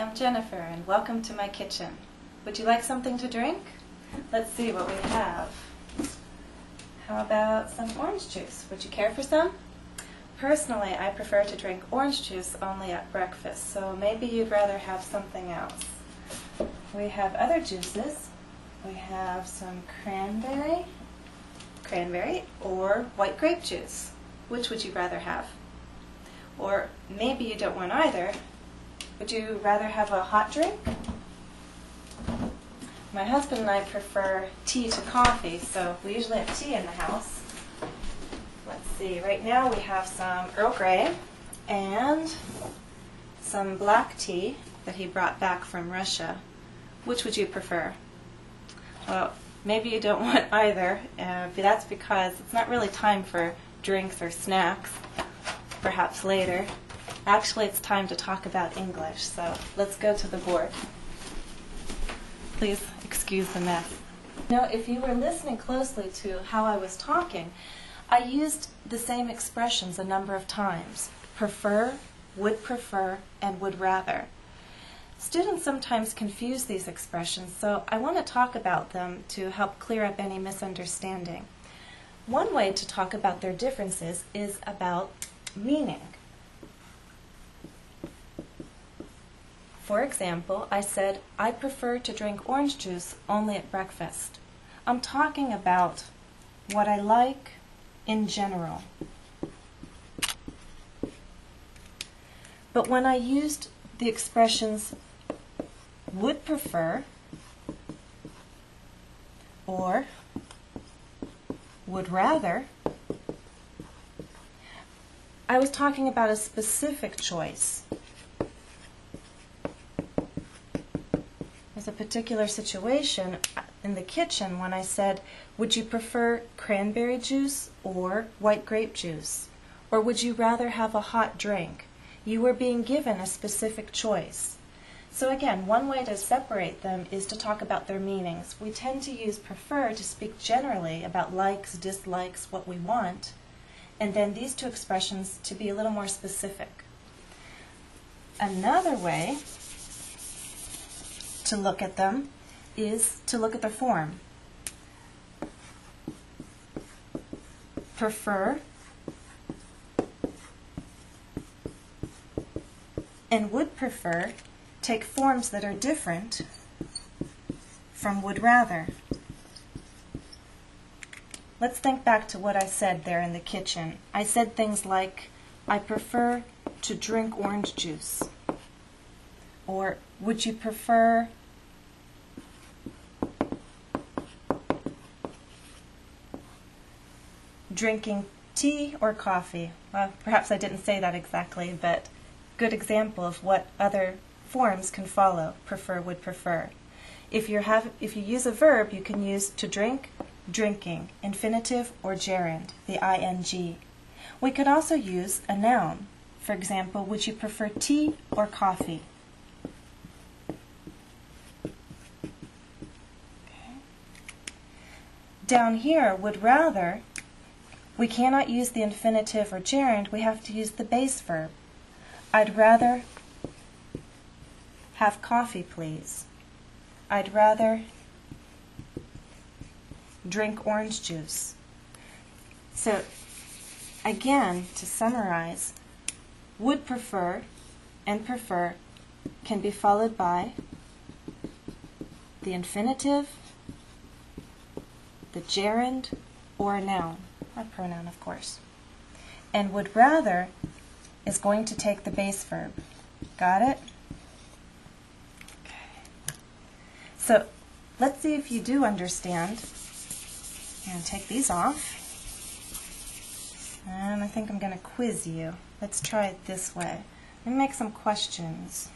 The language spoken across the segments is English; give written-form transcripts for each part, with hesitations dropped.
I'm Jennifer, and welcome to my kitchen. Would you like something to drink? Let's see what we have. How about some orange juice? Would you care for some? Personally, I prefer to drink orange juice only at breakfast, so maybe you'd rather have something else. We have other juices. We have some cranberry or white grape juice. Which would you rather have? Or maybe you don't want either. Would you rather have a hot drink? My husband and I prefer tea to coffee, so we usually have tea in the house. Let's see, right now we have some Earl Grey and some black tea that he brought back from Russia. Which would you prefer? Well, maybe you don't want either. That's because it's not really time for drinks or snacks, perhaps later. Actually, it's time to talk about English, so let's go to the board. Please excuse the mess. Now, if you were listening closely to how I was talking, I used the same expressions a number of times. Prefer, and would rather. Students sometimes confuse these expressions, so I want to talk about them to help clear up any misunderstanding. One way to talk about their differences is about meaning. For example, I said, I prefer to drink orange juice only at breakfast. I'm talking about what I like in general. But when I used the expressions would prefer or would rather, I was talking about a specific choice. There's a particular situation in the kitchen when I said, would you prefer cranberry juice or white grape juice? Or would you rather have a hot drink? You were being given a specific choice. So again, one way to separate them is to talk about their meanings. We tend to use prefer to speak generally about likes, dislikes, what we want, and then these two expressions to be a little more specific. Another way to look at them is to look at the form. Prefer and would prefer take forms that are different from would rather. Let's think back to what I said there in the kitchen. I said things like, I prefer to drink orange juice. Or, would you prefer drinking tea or coffee? Well, perhaps I didn't say that exactly, but good example of what other forms can follow, prefer, would prefer. If you use a verb, you can use to drink, drinking, infinitive or gerund, the ing. We could also use a noun. For example, would you prefer tea or coffee? Down here, would rather, we cannot use the infinitive or gerund, we have to use the base verb. I'd rather have coffee, please. I'd rather drink orange juice. So, again, to summarize, would prefer and prefer can be followed by the infinitive, the gerund, or a noun, a pronoun, of course. And would rather is going to take the base verb. Got it? Okay. So let's see if you do understand. I'm going to take these off. And I think I'm going to quiz you. Let's try it this way. Let me make some questions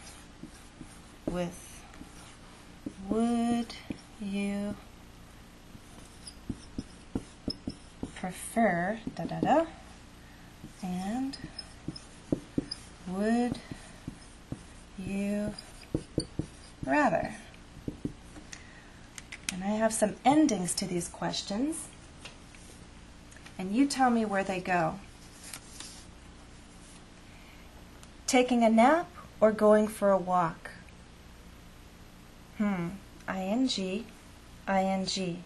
with would you prefer da-da-da and would you rather? And I have some endings to these questions, and you tell me where they go. Taking a nap or going for a walk? ing, ing.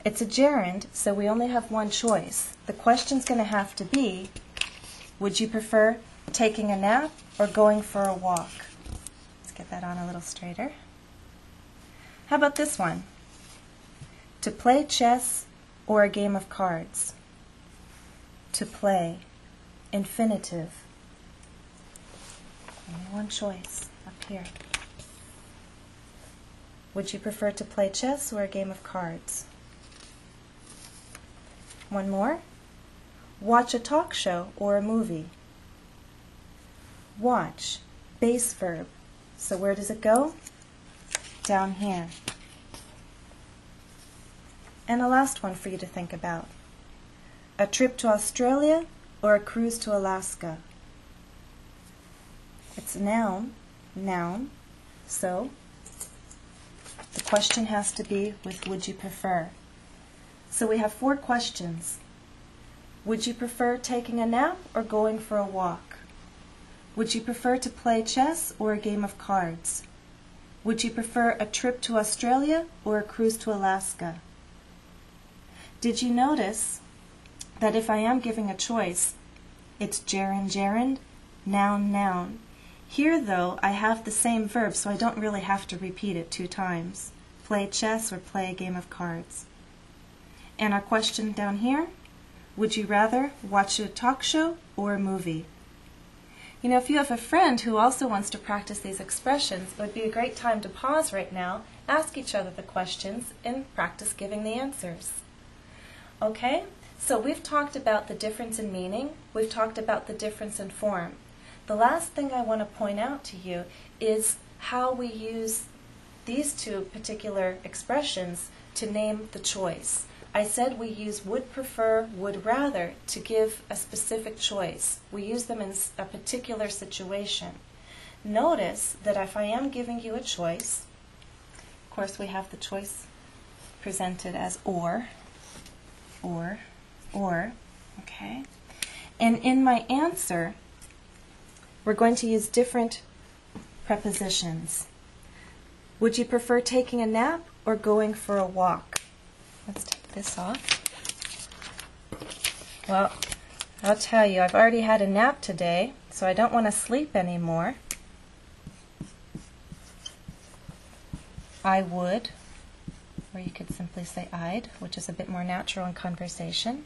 It's a gerund, so we only have one choice. The question's going to have to be, would you prefer taking a nap or going for a walk? Let's get that on a little straighter. How about this one? To play chess or a game of cards? To play, infinitive. Only one choice up here. Would you prefer to play chess or a game of cards? One more. Watch a talk show or a movie. Watch, base verb. So where does it go? Down here. And a last one for you to think about. A trip to Australia or a cruise to Alaska? It's a noun, noun. So the question has to be with would you prefer. So we have 4 questions. Would you prefer taking a nap or going for a walk? Would you prefer to play chess or a game of cards? Would you prefer a trip to Australia or a cruise to Alaska? Did you notice that if I am giving a choice, it's gerund, gerund, noun, noun. Here, though, I have the same verb, so I don't really have to repeat it 2 times. Play chess or play a game of cards. And our question down here, would you rather watch a talk show or a movie? You know, if you have a friend who also wants to practice these expressions, it would be a great time to pause right now, ask each other the questions, and practice giving the answers. Okay? So we've talked about the difference in meaning. We've talked about the difference in form. The last thing I want to point out to you is how we use these 2 particular expressions to name the choice. I said we use would prefer, would rather to give a specific choice. We use them in a particular situation. Notice that if I am giving you a choice, of course we have the choice presented as or, okay? And in my answer, we're going to use different prepositions. Would you prefer taking a nap or going for a walk? Let's take this off. Well, I'll tell you, I've already had a nap today, so I don't want to sleep anymore. I would, or you could simply say I'd, which is a bit more natural in conversation.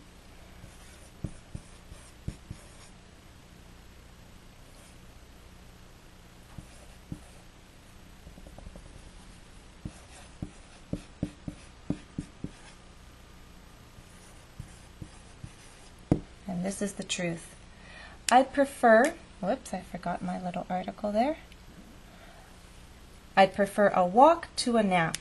And this is the truth. I'd prefer, whoops, I forgot my little article there. I'd prefer a walk to a nap.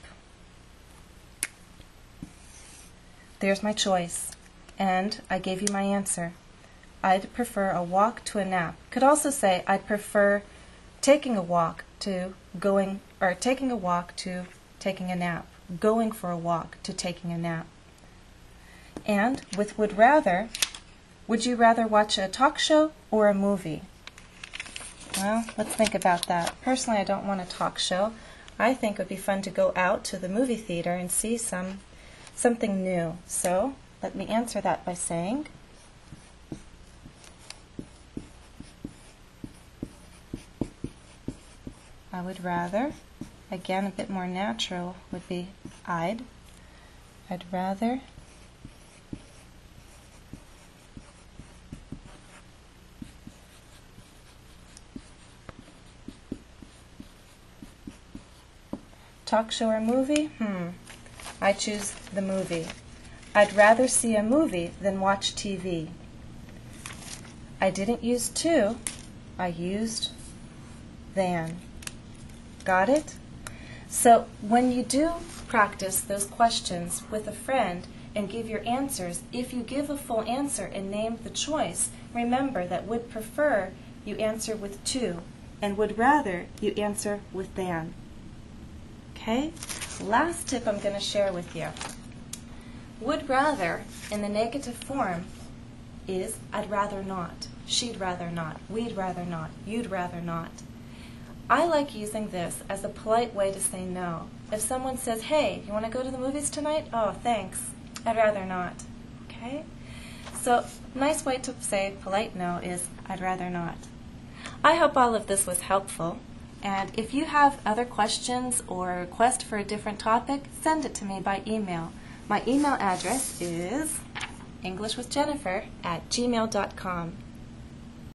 There's my choice, and I gave you my answer. I'd prefer a walk to a nap. Could also say I'd prefer taking a walk to going, or taking a walk to taking a nap, going for a walk to taking a nap. And with would rather, would you rather watch a talk show or a movie? Well, let's think about that. Personally, I don't want a talk show. I think it would be fun to go out to the movie theater and see something new. So let me answer that by saying, I would rather, again a bit more natural would be I'd rather talk show or movie? I choose the movie. I'd rather see a movie than watch TV. I didn't use to, I used than. Got it? So when you do practice those questions with a friend and give your answers, if you give a full answer and name the choice, remember that would prefer you answer with to, and would rather you answer with than. Okay? Last tip I'm going to share with you. Would rather in the negative form is I'd rather not, she'd rather not, we'd rather not, you'd rather not. I like using this as a polite way to say no. If someone says, hey, you want to go to the movies tonight? Oh, thanks. I'd rather not. Okay? So, nice way to say polite no is, I'd rather not. I hope all of this was helpful. And if you have other questions or a request for a different topic, send it to me by email. My email address is englishwithjennifer@gmail.com.